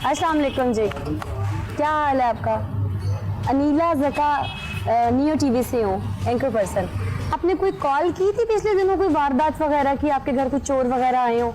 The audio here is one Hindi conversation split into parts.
अस्सलाम वालेकुम जी, क्या हाल है आपका? अनीला ज़का नियो टीवी से हूँ, एंकर पर्सन। आपने कोई कॉल की थी पिछले दिनों, कोई वारदात वगैरह की, आपके घर कुछ चोर वगैरह आए हो?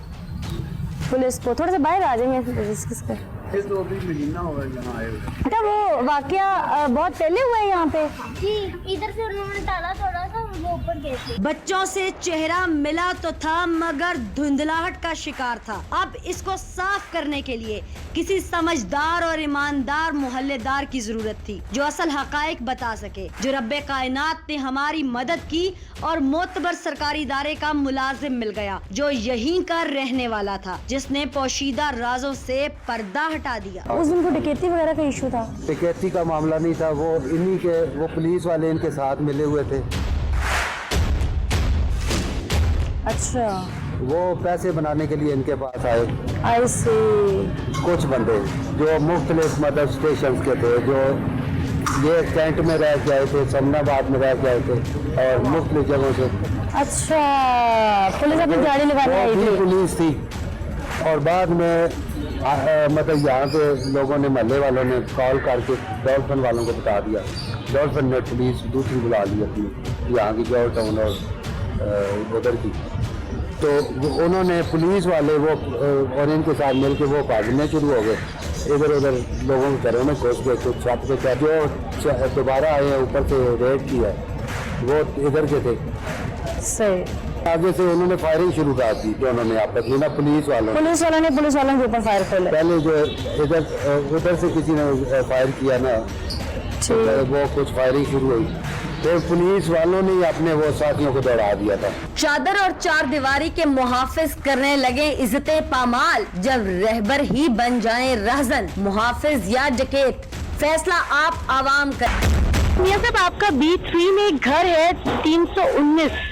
पुलिस को थोड़ा सा बाहर आ जाएंगे डिस्कस कर। तो अभी महीना हुआ है यहाँ आए हुए। अच्छा, वो वाकया बहुत पहले हुआ है यहाँ पे? जी, इधर से उन्होंने डाला थोड़ा सा, वो ऊपर गए थे। बच्चों से चेहरा मिला तो था मगर धुंधलाहट का शिकार था। अब इसको साफ करने के लिए किसी समझदार और ईमानदार मोहल्लेदार की जरूरत थी, जो असल हकायक बता सके, जो रब्बे कायनात ने हमारी मदद की और मोतबर सरकारी इदारे का मुलाजिम मिल गया, जो यहीं का रहने वाला था, जिसने पोशीदा राजों से पर्दा हटा दिया। उस दिन को डकैती वगैरह का इशू था? डकैती का मामला नहीं था, वो इन्हीं के वो पुलिस वाले इनके साथ मिले हुए थे। अच्छा, वो पैसे बनाने के लिए इनके पास आए आई सी। कुछ बंदे जो मुख्तलिफ मतलब स्टेशन के थे, जो ये कैंट में रह के आए थे, समनाबाद में रह के आए थे और मुख्तलिफ जगहों से। अच्छा, पुलिस अपनी गाड़ी लगाने आई वो भी थी? पुलिस थी। और बाद में मतलब यहाँ के लोगों ने, महल्ले वालों ने कॉल करके डॉल्फिन वालों को बता दिया। डॉल्फिन ने पुलिस दूसरी बुला ली अपनी, यहाँ की जॉर्ज टाउन और उधर की। तो उन्होंने पुलिस वाले वो और इनके साथ मिलकर वो भागने शुरू हो गए, इधर उधर लोगों के घरों में घुस गए। कुछ छत पे जो दोबारा आए हैं ऊपर से रेड किया, वो इधर के थे। सही। आगे से उन्होंने फायरिंग शुरू कर दी दोनों ने आपस में ना, पुलिस वालों ने पुलिस वालों के ऊपर फायर खोले। पहले जो इधर उधर से किसी ने फायर किया ना, तो वो कुछ फायरिंग शुरू हुई, तो पुलिस वालों ने अपने वो साथियों को दौड़ा दिया था। चादर और चार दीवारी के मुहाफिज करने लगे इज्जते पामाल, जब रहबर ही बन जाएं रहजन, मुहाफिज या डकैत, फैसला आप आवाम कर। मियां साहब, आपका B3 में एक घर है 319।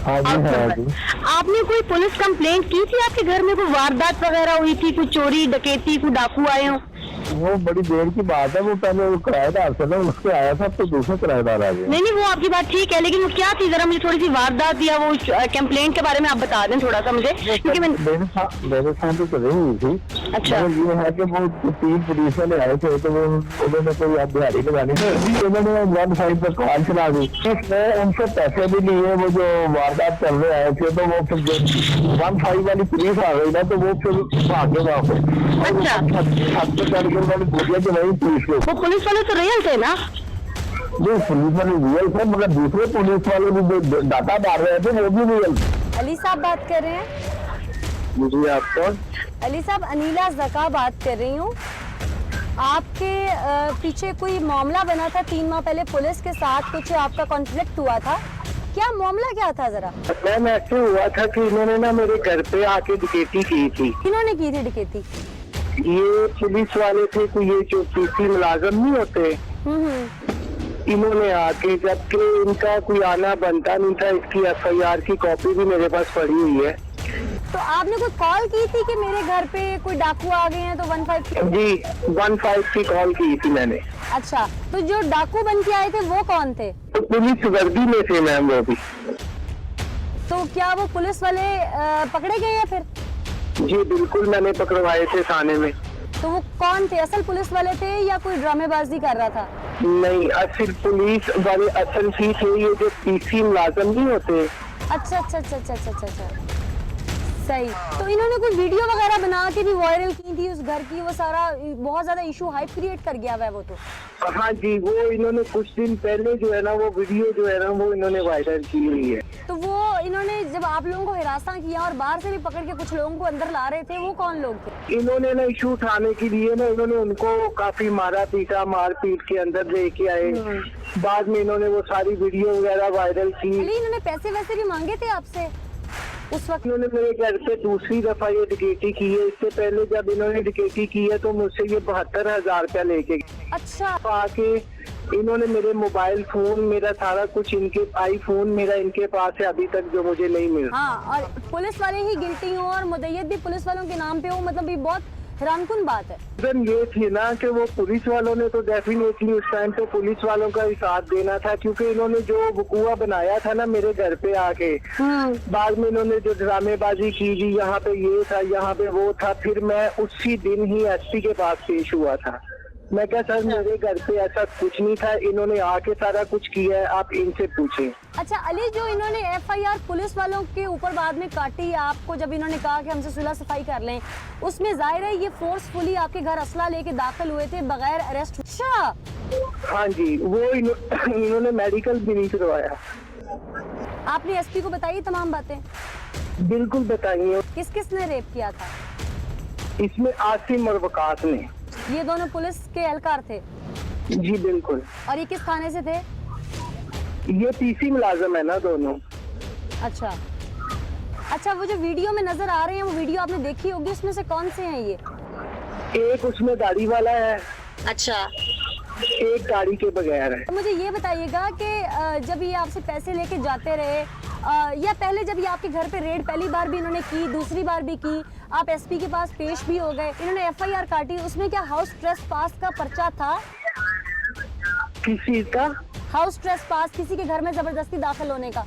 आपने कोई पुलिस कंप्लेंट की थी? आपके घर में कोई वारदात वगैरह हुई थी, कोई चोरी डकैती, कोई डाकू आए हो? वो बड़ी देर की बात है, वो पहले वो किराएदार से ना उससे आया था, तो दूसरा किराएदार आ गया। नहीं, वो आपकी बात ठीक है, लेकिन वो क्या थी, जरा मुझे थोड़ी सी वारदात या वो कंप्लेंट के बारे में आप बता दें थोड़ा सा मुझे, क्योंकि मेरे साथ तो नहीं हुई थी। अच्छा। ये है कि वो 3 पुलिस वाले आए थे, तो वो उन्होंने कोई दिहाड़ी लगानी थी, उन्होंने 1 पर कॉल चला दी। उनसे पैसे भी लिए, वो जो वारदात करने आए थे, तो वो फिर 15 वाली पुलिस आ गई ना, तो वो फिर भागे वापस। अच्छा, वो पुलिस वाले तो रियल थे ना? जो पुलिस वाले रियल थे, मगर दूसरे पुलिस वाले भी जो डाटा डाल रहे थे वो भी रियल। अली साहब बात कर रहे हैं? जी, आपको अली साहब, अनीला ज़का बात कर रही हूँ। आपके पीछे कोई मामला बना था 3 माह पहले, पुलिस के साथ कुछ आपका कॉन्फ्लिक्ट हुआ था, क्या मामला क्या था जरा? मैम ऐसे हुआ था कि इन्होंने ना मेरे घर पे आके डकैती की थी। किन्होंने की थी डकैती? ये पुलिस वाले थे, कोई ये जो पीसी मुलाजम नहीं होते, इन्होंने आके, जबकि इनका कोई आना बनता नहीं था, इसकी FIR की कॉपी भी मेरे पास पड़ी हुई है। तो आपने कोई कॉल की थी कि मेरे घर पे कोई डाकू आ गए हैं, तो 15 जी 15 की कॉल की थी मैंने। अच्छा, तो जो डाकू बन के आए थे वो कौन थे? तो पुलिस वर्दी में थे मैम वो भी। तो क्या वो पुलिस वाले पकड़े गए हैं फिर? जी बिल्कुल, मैंने पकड़वाए थे थाने में। तो वो कौन थे, असल पुलिस वाले थे या कोई ड्रामेबाजी कर रहा था? नहीं, असल पुलिस वाले असल ही थे, ये जो पीसी मुलाजम नहीं होते। अच्छा अच्छा अच्छा अच्छा अच्छा अच्छा, सही। तो इन्होंने कोई वीडियो वगैरह बना के भी वायरल की थी उस घर की, वो सारा बहुत ज्यादा इशू हाइप क्रिएट कर गया हुआ है वो तो। हाँ जी, वो इन्होंने कुछ दिन पहले जो है ना, वो वीडियो जो है ना, वो इन्होंने वायरल की हुई है। तो वो इन्होंने जब आप लोगों को हिरासत किया और बाहर से भी पकड़ के कुछ लोगों को अंदर ला रहे थे, वो कौन लोग थे? इन्होंने ना इशू उठाने के लिए ना, इन्होंने उनको काफी मारा पीटा, मार पीट के अंदर लेके आए। बाद में इन्होंने वो सारी वीडियो वगैरह वायरल की। इन्होंने पैसे वैसे भी मांगे थे आपसे उस वक्त? इन्होंने मेरे घर पे दूसरी दफा ये डकैती की है। इससे पहले जब इन्होंने डकैती की है, तो मुझसे ये 72,000 रुपया लेके गए। अच्छा। आके इन्होंने मेरे मोबाइल फोन, मेरा सारा कुछ, इनके आईफोन मेरा इनके पास है अभी तक, जो मुझे नहीं मिला। हाँ, और पुलिस वाले ही गिल्टी हो और मुद्दत भी पुलिस वालों के नाम पे हो, मतलब ये बहुत हैरानकुन बात है। रीजन ये थी ना कि वो पुलिस वालों ने तो डेफिनेटली उस टाइम तो पुलिस वालों का ही साथ देना था, क्योंकि इन्होंने जो वकूआ बनाया था ना मेरे घर पे आके, बाद में इन्होंने जो ड्रामेबाजी की जी, यहाँ पे ये था, यहाँ पे वो था, फिर मैं उसी दिन ही एसपी के पास पेश हुआ था। मैं क्या सर मेरे घर पे ऐसा कुछ नहीं था, इन्होंने आके सारा कुछ किया है, आप इनसे पूछें। अच्छा अली, जो इन्होंने एफआईआर पुलिस वालों के ऊपर बाद में काटी आपको, जब इन्होंने कहा कि हमसे सुलह सफाई कर लें, उसमें जाहिर है ये फोर्सफुली आपके घर असला लेके दाखिल हुए थे बगैर अरेस्ट। अच्छा हाँ जी, वो इन्होंने मेडिकल भी नहीं करवाया। आपने एसपी को बताई तमाम बातें? बिल्कुल बताइए। किस किस ने रेप किया था? इसमें आसिम और वकास ने। ये दोनों पुलिस के एहलकार थे? जी बिल्कुल। और ये किस थाने से थे? ये पीसी मुलाजम है ना दोनों। अच्छा अच्छा, वो जो वीडियो में नजर आ रहे हैं वो वीडियो आपने देखी होगी, उसमें से कौन से हैं ये? एक उसमें दाढ़ी वाला है, अच्छा, एक गाड़ी के बगैर है। तो मुझे ये बताइएगा कि जब ये आपसे पैसे लेके जाते रहे या पहले जब ये आपके घर पे रेड पहली बार भी इन्होंने की, दूसरी बार भी की, आप एसपी के पास पेश भी हो गए, इन्होंने एफआईआर काटी, उसमें क्या हाउस ट्रेसपास का पर्चा था? किस चीज का? हाउस ट्रेसपास, किसी के घर में जबरदस्ती दाखिल होने का?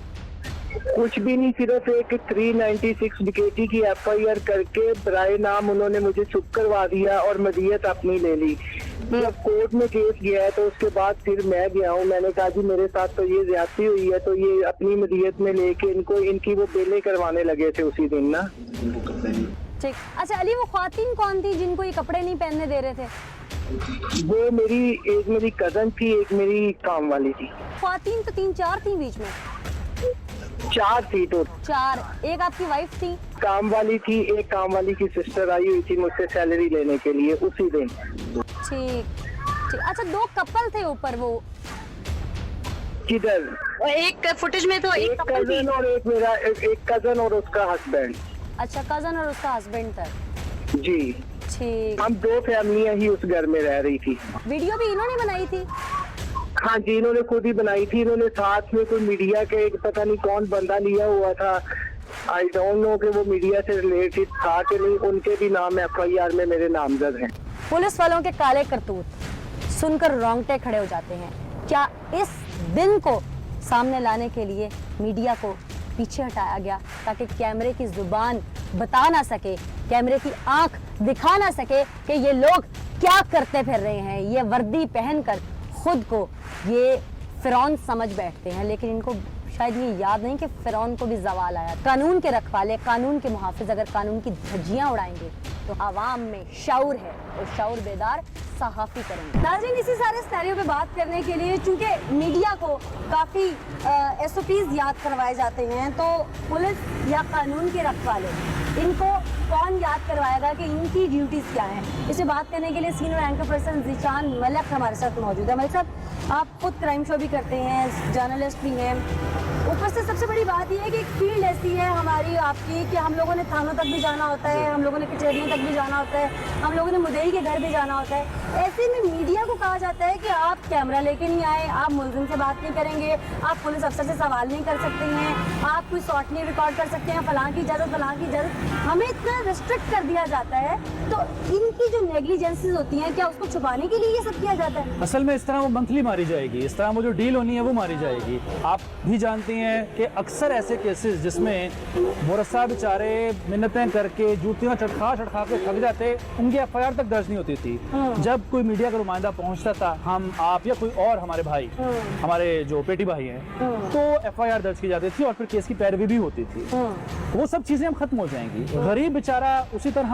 कुछ भी नहीं, सिर्फ एक 396 डकैती की एफआईआर करके बराए नाम उन्होंने मुझे चुप करवा दिया और मदियत अपनी ले ली। जब कोर्ट में केस गया है तो उसके बाद फिर मैं गया हूँ, मैंने कहा जी मेरे साथ तो ये ज्यादती हुई है, तो ये अपनी मदियत में लेके इनको इनकी वो बेलें करवाने लगे थे उसी दिन ना। ठीक। अच्छा अली, वो ख्वातीन कौन थी जिनको ये कपड़े नहीं पहनने दे रहे थे? वो एक मेरी कजन थी, एक मेरी काम वाली थी। ख्वातीन तो 3-4 थी बीच में? 4 थी तो। 4, एक आपकी वाइफ थी? काम वाली थी, एक काम वाली की सिस्टर आई हुई थी मुझसे सैलरी लेने के लिए उसी दिन। ठीक ठीक। अच्छा, 2 कपल थे ऊपर, वो किधर? और एक फुटेज में तो एक कपल थी। कजन और एक मेरा एक कजन और उसका हस्बैंड। अच्छा, कजन और उसका हस्बैंड था। जी ठीक। हम 2 फैमिलियां ही उस घर में रह रही थी। वीडियो भी इन्होंने बनाई थी? हाँ जी, इन्होंने खुद ही बनाई थी। इन्होंने साथ में कोई मीडिया के एक पता नहीं कौन बंदा लिया हुआ था, आई डोंट नो कि वो मीडिया से रिलेटेड था कि नहीं, उनके भी नाम एफआईआर में मेरे नामजद हैं। पुलिस वालों के काले करतूत सुनकर रोंगटे खड़े हो जाते हैं। क्या इस दिन को सामने लाने के लिए मीडिया को पीछे हटाया गया ताकि कैमरे की जुबान बता ना सके, कैमरे की आंख दिखा ना सके कि ये लोग क्या करते फिर रहे हैं? ये वर्दी पहनकर खुद को ये फिरौन समझ बैठते हैं, लेकिन इनको शायद ये याद नहीं कि फिरौन को भी जवाल आया। कानून के रखवाले, कानून के मुहाफिज अगर कानून की धज्जियां उड़ाएंगे तो आवाम में शऊर है और शऊर बेदार सहाफ़ी करेंगे। नाज़रीन, इसी सारे सिनेरियो पे बात करने के लिए चूंकि मीडिया को काफ़ी SOPs याद करवाए जाते हैं, तो पुलिस या कानून के रखवाले इनको कौन याद करवाएगा कि इनकी ड्यूटीज़ क्या हैं? इसे बात करने के लिए senior anchor person Zeeshan Malik हमारे साथ मौजूद है। मलिक साहब, आप खुद क्राइम शो भी करते हैं, जर्नलिस्ट भी हैं, ऊपर से सबसे बड़ी बात यह है कि एक फील्ड ऐसी है हमारी आपकी कि हम लोगों ने थानों तक भी जाना होता है, हम लोगों ने कचहरियों तक भी जाना होता है, हम लोगों ने मुद्दई के घर भी जाना होता है। ऐसे में मीडिया को कहा जाता है कि आप कैमरा लेके नहीं आए, आप मुलजिम से बात नहीं करेंगे, आप पुलिस अफसर से सवाल नहीं कर सकते हैं, आप कोई शॉट नहीं रिकॉर्ड कर सकते हैं, फलां की इजाज़त फलां की इजाज़त, हमें इतना रिस्ट्रिक्ट कर दिया जाता है। तो इनकी जो नेग्लिजेंसेस होती हैं, क्या उसको छुपाने के लिए ये सब किया जाता है? असल में इस तरह वो मंथली मारी जाएगी, इस तरह वो जो डील होनी है वो मारी जाएगी। आप भी जानते हैं कि अक्सर ऐसे केसेस जिसमें मुरस्सा बेचारे मिन्नतें करके जूतियां चटखा के थक जाते, उनकी एफआईआर तक दर्ज नहीं होती थी। जब कोई मीडिया का नुमाइंदा पहुंचता था, हम आप या कोई और हमारे भाई, हमारे जो पेटी भाई हैं, तो एफआईआर दर्ज की जाती थी और फिर केस की पैरवी भी होती थी। वो सब चीज़ें अब खत्म हो जाएंगी। गरीब बेचारा उसी तरह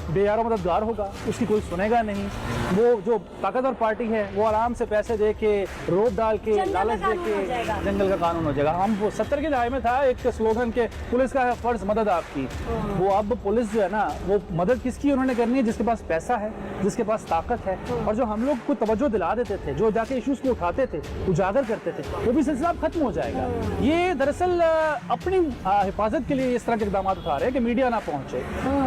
बेयारो मददगार होगा, उसकी कोई सुनेगा नहीं। वो जो ताकतवर पार्टी है वो आराम से पैसे दे के, रोड डाल के, लालच दे के जंगल का कानून हो जाएगा। हम वो 70 की दहाई में था एक स्लोगन के, पुलिस का है फर्ज मदद आपकी। वो अब पुलिस जो है ना, वो मदद किसकी उन्होंने करनी है? जिसके पास पैसा है, जिसके पास ताकत है। और जो हम लोग को तवज्जो दिला देते थे, जो जाके इश्यूज को उठाते थे, उजागर करते थे, वो भी सिलसिला अब खत्म हो जाएगा। ये दरअसल अपनी हिफाजत के लिए इस तरह के इकदाम उठा रहे हैं कि मीडिया ना पहुंचे।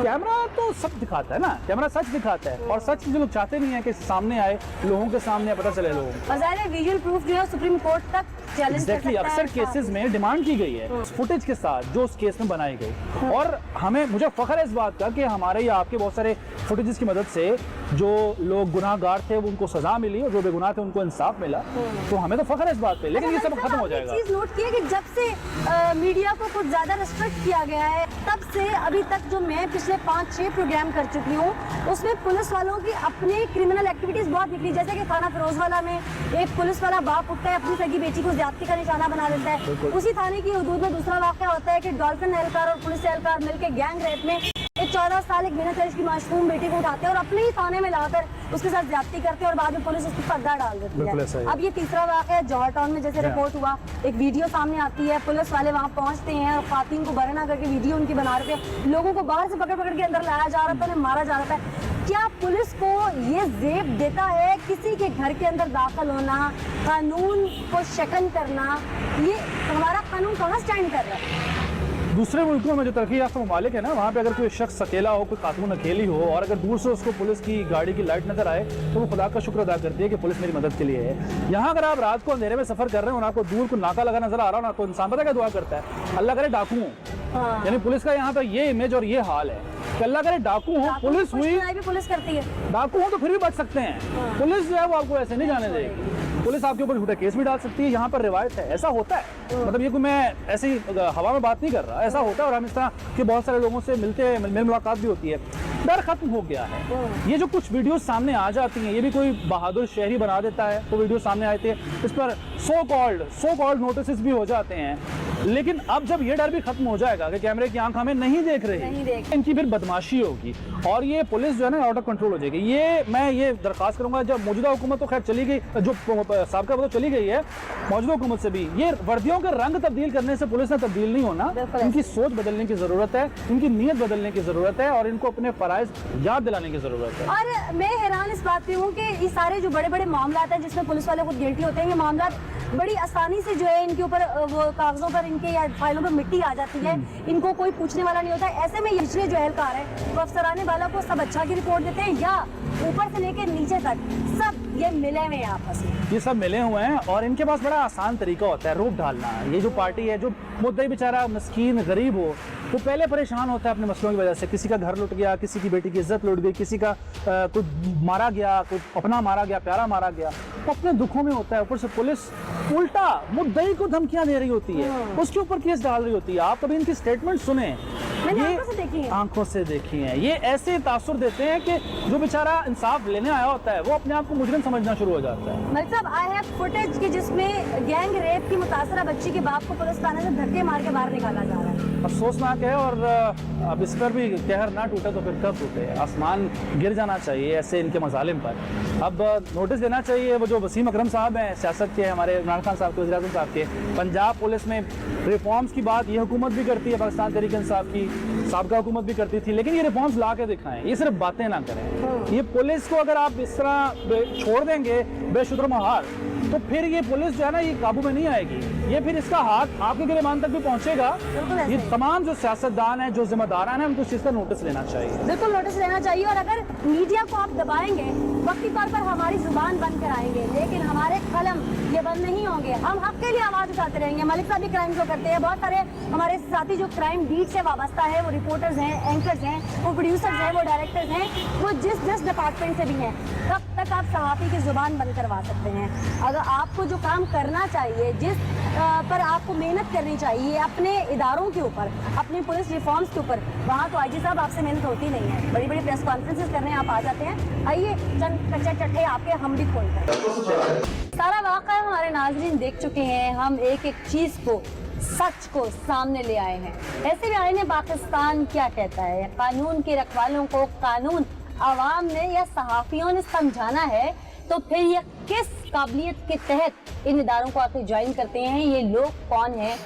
कैमरा तो सब दिखाता है ना, कैमरा सच दिखाता है, और सच जो लोग चाहते नहीं है कि सामने आए, लोगों के सामने पता चले लोगों को। और ज़ाहिर है विजुअल प्रूफ जो है सुप्रीम कोर्ट तक चैलेंज कर एग्जैक्टली अक्सर केसेस में डिमांड की गई है फुटेज के साथ जो उस केस में बनाई गई। और हमें मुझे फख्र है इस बात का कि हमारे या आपके बहुत सारे फुटेजेस की मदद से जो लोग गुनाहगार थे उनको सजा मिली और जो बेगुनाह थे उनको इंसाफ मिला। तो हमें तो फख्र है इस बात पे, लेकिन ये सब खत्म हो जाएगा। चीज नोट की है कि जब से मीडिया को कुछ ज्यादा रिस्ट्रिक्ट किया गया है तब से अभी तक जो मैं पिछले 5-6 प्रोग्राम कर चुकी हूँ उसमें पुलिस वालों की अपनी क्रिमिनल एक्टिविटीज बहुत निकली। जैसे कि थाना फिरोजवाला में एक पुलिस वाला बाप उठता है अपनी सगी बेटी को ज्यादती का निशाना बना देता है। उसी थाने की हदूद में दूसरा वाकया होता है कि डॉल्फिन एहलकार और पुलिस एहलकार मिलकर गैंग रेप में एक 14 साल एक बिना तरीश की मासूम बेटी को उठाते हैं और अपने ही थाने में लाकर उसके साथ ज्यादती करते हैं और बाद में पुलिस उसकी पर्दा डाल देती है। अब ये तीसरा वाकया है जौहर टाउन में, जैसे रिपोर्ट हुआ एक वीडियो सामने आती है, पुलिस वाले वहाँ पहुँचते हैं और खातून को बरना करके वीडियो उनकी बना रहे थे, लोगों को बाहर से पकड़ पकड़ के अंदर लाया जा रहा था, उन्हें मारा जा रहा था। क्या पुलिस को ये जेब देता है किसी के घर के अंदर दाखिल होना, कानून को शकन करना? ये हमारा कानून कहाँ स्टैंड कर रहा है? दूसरे मुल्कों में जो तरक्की याफ्ता ममालिक है ना, वहाँ पे अगर कोई शख्स अकेला हो, कोई खातून अकेली हो और अगर दूर से उसको पुलिस की गाड़ी की लाइट नजर आए तो वो खुदा का शुक्र अदा करती है कि पुलिस मेरी मदद के लिए है। यहाँ अगर आप रात को अंधेरे में सफर कर रहे हो और आपको दूर को नाका लगा नजर आ रहा हो ना, तो इंसान पता क्या दुआ करता है, अल्लाह करे डाकू हो। यानी पुलिस का यहाँ पे ये इमेज और ये हाल है कि अल्लाह करे डाकू हो, पुलिस हुई, पुलिस करती है, डाकू हो तो फिर भी बच सकते हैं। पुलिस जो है वो आपको ऐसे नहीं जाने देगी, पुलिस आपके ऊपर झूठा केस भी डाल सकती है। यहाँ पर रिवायत है, ऐसा होता है। मतलब ये कोई मैं ऐसे ही हवा में बात नहीं कर रहा, ऐसा होता है और हम इस तरह के बहुत सारे लोगों से मिलते हैं, मेल मुलाकात भी होती है। डर खत्म हो गया है। ये जो कुछ वीडियो सामने आ जाती हैं, ये भी कोई बहादुर शहरी बना देता है तो वीडियो सामने आते हैं, इस पर सो कॉल्ड नोटिस भी हो जाते हैं। लेकिन अब जब ये डर भी खत्म हो जाएगा कि कैमरे की आंख हमें नहीं देख रही, इनकी फिर बदमाशी होगी और ये पुलिस जो है ना आउट ऑफ कंट्रोल हो जाएगी। ये मैं ये दरख्वास्त करूंगा, जब मौजूदा हुकूमत तो खैर चली गई, जो साबका वो तो चली गई है, मौजूदा हुकूमत से भी ये वर्दियों के रंग तब्दील करने से पुलिस ने तब्दील नहीं होना। इनकी सोच बदलने की जरूरत है, इनकी नीयत बदलने की जरूरत है और इनको अपने फराइज याद दिलाने की जरूरत है। और मैं हैरान इस बात पे हूँ कि ये सारे जो बड़े बड़े मामला हैं जिसमें पुलिस वाले खुद गिल्टी होते हैं, ये मामला बड़ी आसानी से जो है इनके ऊपर वो कागजों पर इनके या फाइलों पर मिट्टी आ जाती है, इनको कोई पूछने वाला नहीं होता। ऐसे में ये जो एहलकार है वो अफसराने वाला को सब अच्छा की रिपोर्ट देते हैं या ऊपर से लेकर नीचे तक सब ये मिले हुए हैं आपस में, ये सब मिले हुए हैं और इनके पास बड़ा आसान तरीका होता है रोक डालना। ये जो पार्टी है, जो मुद्दई बेचारा मस्कीन गरीब हो, वो पहले परेशान होता है अपने मसलों की वजह से, किसी का घर लुट गया, किसी की बेटी की इज्जत लुट गई, किसी का कुछ मारा गया, कुछ अपना मारा गया, प्यारा मारा गया, वो अपने दुखों में होता है। ऊपर से पुलिस उल्टा मुद्दई को धमकियां दे रही होती है, उसके ऊपर केस डाल रही होती है। आप कभी इनकी स्टेटमेंट सुने, ये आंखों से देखी है, ये ऐसे तासुर देते हैं कि जो बेचारा इंसाफ लेने आया होता है वो अपने आप को मुजरिम समझना शुरू हो जाता है। मतलब आई हैव फुटेज की जिसमें गैंग रेप की मुतासरा बच्ची के बाप को पुलिस थाने से धक्के मार के बाहर निकाला जा रहा है। अफसोसनाक है और अब इस पर भी कहर ना टूटे तो फिर कब टूटे। आसमान गिर जाना चाहिए ऐसे इनके मजालिम पर। अब नोटिस देना चाहिए वो जो वसीम अकरम साहब हैं, सियासत के हमारे इमरान खान साहब के, वज़ीर-ए-आज़म साहब के, पंजाब पुलिस में रिफॉर्म्स की बात ये हुकूमत भी करती है, पाकिस्तान तहरीक इंसाफ की साबका हुकूमत भी करती थी, लेकिन ये रिफॉर्म्स ला के दिखाएं, ये सिर्फ बातें ना करें। ये पुलिस को अगर आप इस तरह छोड़ देंगे बेशुद्र महार, तो फिर ये पुलिस जो है ना ये काबू में नहीं आएगी, ये फिर इसका हाथ आपके गिरबान तक भी पहुंचेगा। ये तमाम जो सियासतदान हैं, जो जिम्मेदार हैं, उनको इस चीज़ का नोटिस लेना चाहिए, बिल्कुल नोटिस लेना चाहिए। और अगर मीडिया को आप दबाएंगे, वक्ती तौर पर हमारी जुबान बंद कराएंगे, लेकिन हमारे कलम ये बंद नहीं होंगे। हम हक के लिए आवाज उठाते रहेंगे। मलिक साहब भी क्राइम जो करते हैं, बहुत सारे हमारे साथी जो क्राइम बीट से वाबस्ता है, वो रिपोर्टर्स हैं, एंकर्स हैं, वो प्रोड्यूसर्स हैं, वो डायरेक्टर्स हैं, वो जिस डिपार्टमेंट से भी हैं, कब तक आप सहाफ़ी की जुबान बंद करवा सकते हैं? अगर आपको जो काम करना चाहिए, जिस पर आपको मेहनत करनी चाहिए अपने इदारों के ऊपर, अपनी पुलिस रिफॉर्म्स के ऊपर, वहाँ तो आईजी साहब आपसे मेहनत होती नहीं है। बड़ी बड़ी प्रेस कॉन्फ्रेंसेस करने आप आ जाते हैं। आइए चंद कच्चे चट्टे आपके हम भी खोलते हैं। सारा वाक़या हमारे नाज़रीन देख चुके हैं। हम एक एक चीज़ को, सच को सामने ले आए हैं। ऐसे भी आईने पाकिस्तान क्या कहता है, कानून के रखवालों को कानून आवाम ने या सहाफ़ियों ने समझाना है, तो फिर ये किस काबिलियत के तहत इन इदारों को आकर ज्वाइन करते हैं? ये लोग कौन हैं,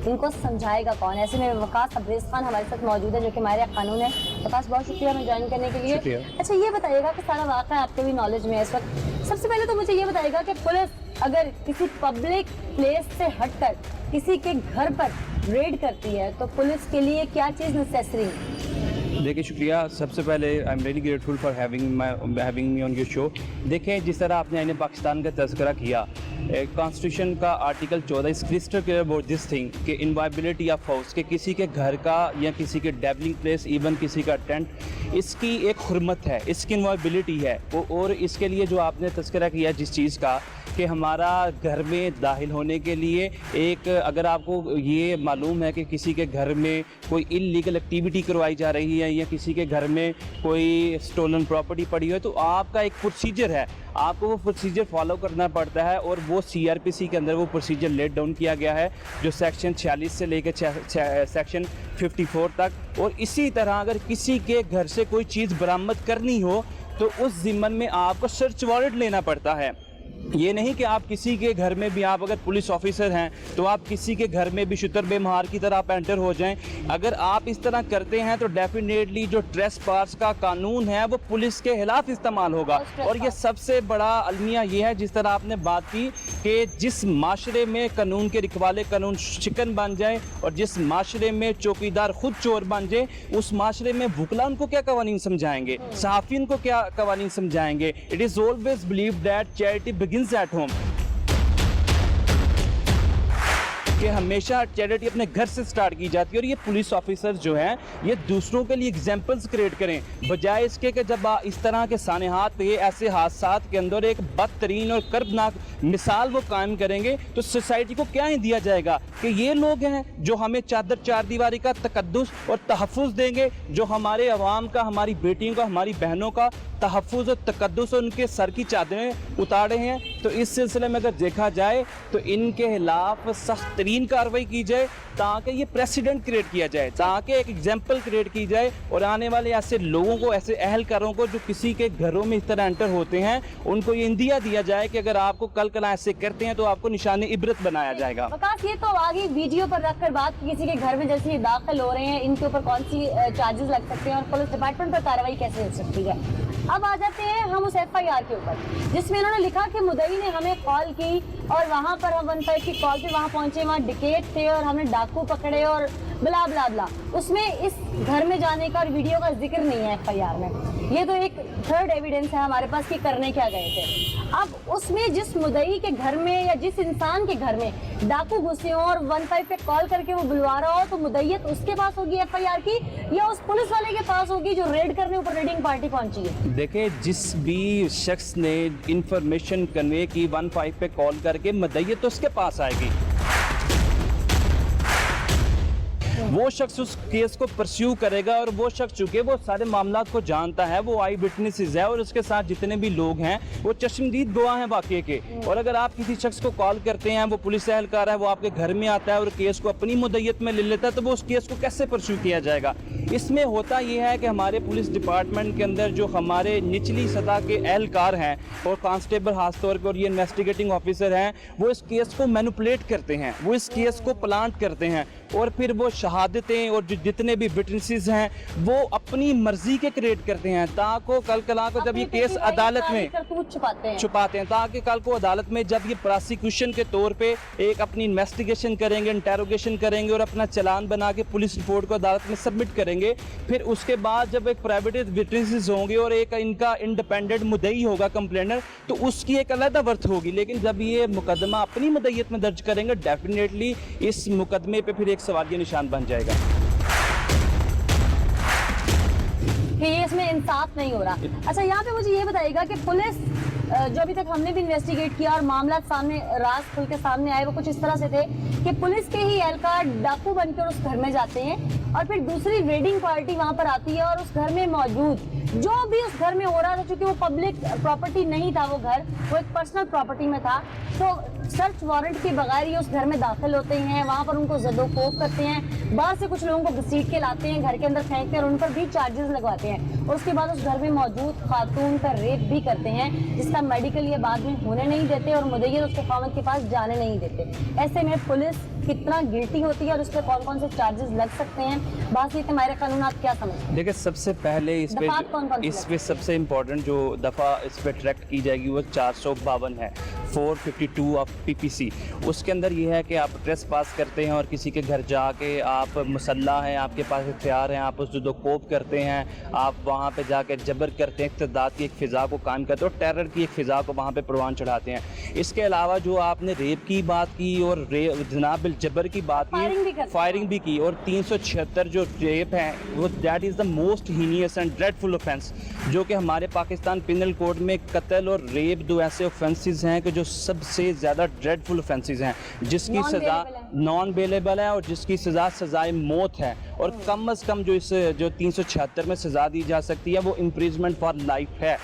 इनको समझाएगा कौन? ऐसे में वकास अब्रेज़ खान हमारे साथ मौजूद है, जो कि हमारे कानून है। वकास, बहुत शुक्रिया हमें ज्वाइन करने के लिए। अच्छा, ये बताइएगा कि सारा वाक़या आपके भी नॉलेज में है इस वक्त। सबसे पहले तो मुझे ये बताइएगा कि पुलिस अगर किसी पब्लिक प्लेस से हटकर किसी के घर पर रेड करती है, तो पुलिस के लिए क्या चीज़ नेसेसरी है? देखिए शुक्रिया। सबसे पहले I am really grateful for having me on your show. देखें, जिस तरह आपने आईने पाकिस्तान का तज़किरा किया, कॉन्स्टिट्यूशन का आर्टिकल 14 इस crystal clear about this thing कि इनवाइबिलिटी ऑफ हाउस, के किसी के घर का या किसी के डेवलिंग प्लेस, इवन किसी का टेंट, इसकी एक हुर्मत है, इसकी इनवाइबिलिटी है। और इसके लिए जो आपने तज़किरा किया जिस चीज़ का कि हमारा घर में दाखिल होने के लिए एक, अगर आपको ये मालूम है कि किसी के घर में कोई इल्लीगल एक्टिविटी करवाई जा रही है या किसी के घर में कोई स्टोलन प्रॉपर्टी पड़ी है, तो आपका एक प्रोसीजर है, आपको वो प्रोसीजर फॉलो करना पड़ता है। और वो CRPC के अंदर वो प्रोसीजर लेट डाउन किया गया है, जो सेक्शन 46 से लेकर सेक्शन 54 तक। और इसी तरह अगर किसी के घर से कोई चीज़ बरामद करनी हो तो उस ज़िम्मन में आपको सर्च वारंट लेना पड़ता है। ये नहीं कि आप किसी के घर में भी, आप अगर पुलिस ऑफिसर हैं तो आप किसी के घर में भी शुतर बेमहार की तरह आप एंटर हो जाएं। अगर आप इस तरह करते हैं तो डेफिनेटली जो ट्रेसपास का कानून है वो पुलिस के खिलाफ इस्तेमाल होगा। और ये सबसे बड़ा अलमिया ये है, जिस तरह आपने बात की कि जिस माशरे में कानून के रखवाले कानून शिकन बन जाए और जिस माशरे में चौकीदार खुद चोर बन जाए, उस माशरे में वकला उनको क्या कवानीन समझाएंगे, सहाफ़ियन को क्या कवानीन समझाएंगे। It is always believe that charity begins at home, कि हमेशा चैरिटी अपने घर से स्टार्ट की जाती है। और ये पुलिस ऑफिसर जो हैं ये दूसरों के लिए एग्जाम्पल्स क्रिएट करें, बजाय इसके कि जब इस तरह के सानेहात पे ऐसे हादसात के अंदर एक बदतरीन और कर्बनाक मिसाल वो कायम करेंगे तो सोसाइटी को क्या ही दिया जाएगा कि ये लोग हैं जो हमें चादर चार दीवारी का तकद्दुस और तहफ़्फ़ुज़ देंगे, जो हमारे अवाम का, हमारी बेटियों का, हमारी बहनों का तहफ़्फ़ुज़ और तकद्दुस और उनके सर की चादरें उतारे हैं। तो इस सिलसिले में अगर देखा जाए तो इनके खिलाफ सख्त तरीन कार्रवाई की जाए ताकि ये प्रेसिडेंट क्रिएट किया जाए, ताकि एक एग्जाम्पल क्रिएट की जाए और आने वाले ऐसे लोगों को, ऐसे अहलकारों को जो किसी के घरों में इस तरह एंटर होते हैं, उनको ये इंदिया दिया जाए कि अगर आपको कल ऐसे करते हैं तो आपको निशाने इबरत बनाया जाएगा। वकास, ये तो आगे वीडियो पर रखकर बात की किसी के घर में जैसे ये दाखिल हो रहे हैं, इनके ऊपर कौन सी चार्जेस लग सकते हैं और पुलिस डिपार्टमेंट पर कार्रवाई कैसे हो सकती है। अब आ जाते हैं हम उस FIR के ऊपर जिसमें इन्होंने लिखा कि मुद्दई ने हमें कॉल की और वहाँ पर हम 15 की कॉल पे वहाँ पहुँचे, वहाँ डिकेट थे और हमने डाकू पकड़े और ब्ला ब्ला ब्ला। उसमें इस घर में जाने का और वीडियो का जिक्र नहीं है FIR में। ये तो एक थर्ड एविडेंस है हमारे पास कि करने क्या गए थे। अब उसमें जिस मुद्दई के घर में या जिस इंसान के घर में डाकू घुसे हो और 15 पे कॉल करके वो बुलवा रहा हो, तो मुद्दईयत उसके पास होगी FIR की या उस पुलिस वाले के पास होगी जो रेड करने ऊपर रेडिंग पार्टी पहुंची है। देखिए, जिस भी शख्स ने इंफॉर्मेशन कन्वे की 15 पे कॉल करके, मुद्दईयत तो उसके पास आएगी। वो शख्स उस केस को परस्यू करेगा और वो शख्स चूँकि वो सारे मामला को जानता है, वो आई विटनेसेस है और उसके साथ जितने भी लोग हैं वो चश्मदीद गवाह हैं वाक़े के। और अगर आप किसी शख्स को कॉल करते हैं, वो पुलिस एहलकार है, वो आपके घर में आता है और केस को अपनी मुद्दईयत में ले लेता है, तो वो उस केस को कैसे परस्यू किया जाएगा। इसमें होता यह है कि हमारे पुलिस डिपार्टमेंट के अंदर जो हमारे निचली सतह के एहलकार हैं और कांस्टेबल खासतौर पर और ये इन्वेस्टिगेटिंग ऑफिसर हैं, वो इस केस को मैनिपुलेट करते हैं, वो इस केस को प्लांट करते हैं और फिर वो शहादतें और जो जितने भी विटनेसेस हैं वो अपनी मर्जी के क्रिएट करते हैं ताकि कल को जब ये केस अदालत में छुपाते हैं ताकि कल को अदालत में जब ये प्रोसिक्यूशन के तौर पे एक अपनी इन्वेस्टिगेशन करेंगे, इंटेरोगेशन करेंगे और अपना चालान बना के पुलिस रिपोर्ट को अदालत में सबमिट करेंगे, फिर उसके बाद जब एक प्राइवेट विटनेसेस होंगे और एक इनका इंडिपेंडेंट मुद्दई होगा कंप्लेनर, तो उसकी एक अलग वर्थ होगी। लेकिन जब ये मुकदमा अपनी मुद्दईयत में दर्ज करेंगे, डेफिनेटली इस मुकदमे पे फिर एक सवालिया निशान बन जाएगा कि ये इसमें इंसाफ नहीं हो रहा। अच्छा, यहाँ पे मुझे ये बताइएगा कि पुलिस जो अभी तक हमने भी इन्वेस्टिगेट किया और मामला सामने राज खुल के सामने आए, वो कुछ इस तरह से थे कि पुलिस के ही एहलकार डाकू बनकर उस घर में जाते हैं और फिर दूसरी रेडिंग पार्टी वहां पर आती है और उस घर में मौजूद जो भी उस घर में हो रहा था, क्योंकि वो पब्लिक प्रॉपर्टी नहीं था, वो घर वो एक पर्सनल प्रॉपर्टी में था, तो सर्च वारंट के बगैर ही उस घर में दाखिल होते हैं, वहाँ पर उनको जदोकोब करते हैं, बाहर से कुछ लोगों को घसीट के लाते हैं, घर के अंदर फेंकते हैं और उन पर भी चार्जेस लगवाते हैं और उसके बाद उस घर में मौजूद खातून का रेप भी करते हैं, जिसका मेडिकल ये बाद में होने नहीं देते और मुद्दई उसके खामद के पास जाने नहीं देते। ऐसे में पुलिस कितना गिल्टी होती है और उस पर कौन कौन से चार्जेस लग सकते हैं, बाज़ माहिर कानून आप क्या समझते हैं? देखिए सबसे पहले दफ़ात कौन-कौन सी इस पे सबसे इम्पोर्टेंट जो दफ़ा इस पे ट्रैक्ट की जाएगी वो 452 है, 452 ऑफ पीपीसी। उसके अंदर ये है कि आप ट्रेस पास करते हैं और किसी के घर जाके आप मुसल्ला हैं, आपके पास हथियार हैं, आप उस जो कोप करते हैं, आप वहाँ पे जाके जबर करते हैं, इक़्तिदाद की एक फ़िज़ा को कायम करते हैं और टेरर की एक फ़िज़ा को वहाँ पे परवान चढ़ाते हैं। इसके अलावा जो आपने रेप की बात की और जनाब बिल जबर की बात की, फायरिंग भी की, और 376 जो रेप हैं वो that is the most heinous and dreadful offence, जो कि हमारे पाकिस्तान पिनल कोड में कत्ल और रेप दो ऐसे ऑफेंसेस हैं कि जो सबसे ज़्यादा ड्रेडफुल ऑफेंसेस हैं, जिसकी सज़ा नॉन बेलेबल है और जिसकी सज़ाए मौत है, और कम अज़ कम जो इस जो 376 में सज़ा दी जा सकती है वो इम्प्रिजमेंट फॉर लाइफ है।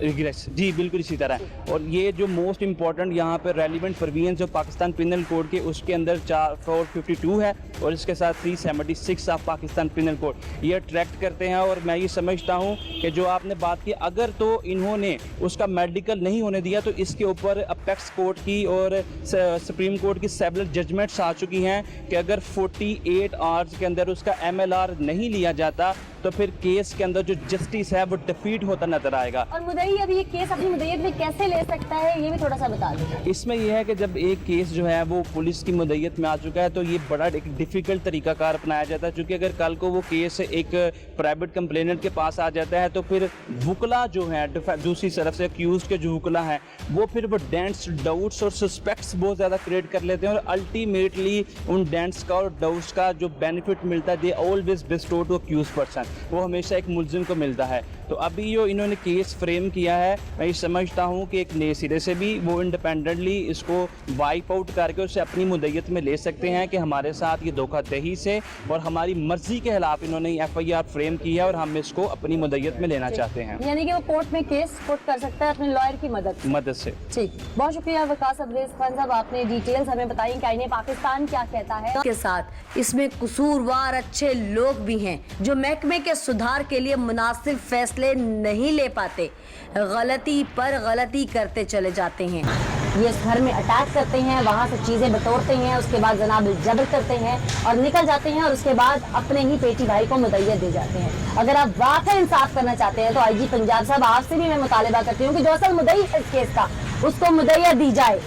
रिग्रेस जी बिल्कुल इसी तरह। और ये जो मोस्ट इम्पॉर्टेंट यहाँ पे रेलिवेंट प्रोविजन जो पाकिस्तान पिनल कोड के उसके अंदर 452 है और इसके साथ 376 ऑफ पाकिस्तान पिनल कोड ये अट्रैक्ट करते हैं। और मैं ये समझता हूँ कि जो आपने बात की, अगर तो इन्होंने उसका मेडिकल नहीं होने दिया तो इसके ऊपर अपेक्स कोर्ट की और सुप्रीम कोर्ट की सेवरल जजमेंट्स आ चुकी हैं कि अगर 48 आवर्स के अंदर उसका MLR नहीं लिया जाता तो फिर केस के अंदर जो जस्टिस है वो डिफीट होता नजर आएगा। और मुदई अभी ये केस अपनी मुदय्यत में कैसे ले सकता है, ये भी थोड़ा सा बता दीजिए। इसमें यह है कि जब एक केस जो है वो पुलिस की मुदय्यत में आ चुका है तो ये बड़ा एक डिफ़िकल्ट तरीकाकार अपनाया जाता है, क्योंकि अगर कल को वो केस एक प्राइवेट कंप्लेनेंट के पास आ जाता है तो फिर वकला जो है दूसरी तरफ से अक्यूज के जो वकला हैं वो फिर वो डेंट्स डाउट्स और सस्पेक्ट्स बहुत ज़्यादा क्रिएट कर लेते हैं और अल्टीमेटली उन डेंट्स का और डाउट्स का जो बेनिफिट मिलता है they always bestow to accused person, वो हमेशा एक मुलजिम को मिलता है। तो अभी जो इन्होंने केस फ्रेम किया है मैं ये समझता हूँ कि एक नए सिरे से भी वो इंडिपेंडेंटली इसको वाइप आउट करके उसे अपनी मुदय्यत में ले सकते हैं कि हमारे साथ ये धोखाधड़ी से और हमारी मर्जी के खिलाफ इन्होंने FIR फ्रेम की है और हम इसको अपनी मुदय्यत में लेना चाहते हैं। यानी कि वो कोर्ट में केस पुट कर सकता है अपने लॉयर की मदद से। ठीक, बहुत शुक्रिया वकास अब्रेज खान साहब, आपने डिटेल्स हमें बताई कि आईने पाकिस्तान क्या कहता है। के साथ इसमें कसूरवार अच्छे लोग भी हैं जो महकमे के सुधार के लिए मुनासिब फैसले नहीं ले पाते, गलती पर गलती करते चले जाते हैं। ये इस घर में अटैक करते हैं, वहाँ से चीजें बटोरते हैं, उसके बाद जनाब जबर करते हैं और निकल जाते हैं और उसके बाद अपने ही पेटी भाई को मुदय्यत दे जाते हैं। अगर आप वाकई इंसाफ करना चाहते हैं तो IG पंजाब साहब आपसे भी मैं मुतालिबा करती हूँ कि जो असल मुद्दई है इस केस का उसको मुदय्यत दी जाए।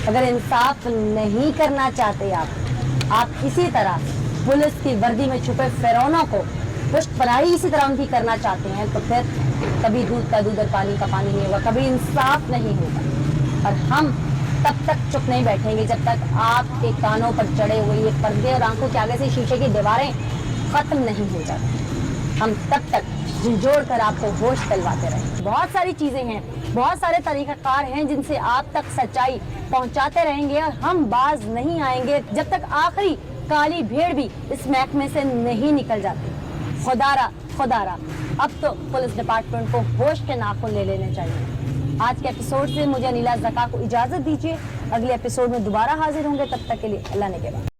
अगर इंसाफ नहीं करना चाहते आप इसी तरह पुलिस की वर्दी में छुपे फिरौनों को पुष्ट पनाही इसी तरह उनकी करना चाहते हैं तो फिर कभी दूध का दूध और पानी का पानी नहीं होगा, कभी इंसाफ नहीं होगा। और हम तब तक चुप नहीं बैठेंगे जब तक आपके कानों पर चढ़े हुए ये पर्दे और आंखों के आगे से शीशे की दीवारें खत्म नहीं हो जाती। हम तब तक झिझोड़ कर आपको होश दिलवाते रहेंगे। बहुत सारी चीजें हैं, बहुत सारे तरीकाकार हैं जिनसे आप तक सच्चाई पहुंचाते रहेंगे और हम बाज नहीं आएंगे जब तक आखिरी काली भेड़ भी इस महकमे से नहीं निकल जाती। खुदारा अब तो पुलिस डिपार्टमेंट को होश के नाखून ले लेने चाहिए। आज के एपिसोड से मुझे अनिला ज़का को इजाजत दीजिए, अगले एपिसोड में दोबारा हाजिर होंगे, तब तक के लिए अल्लाह ने के बाद।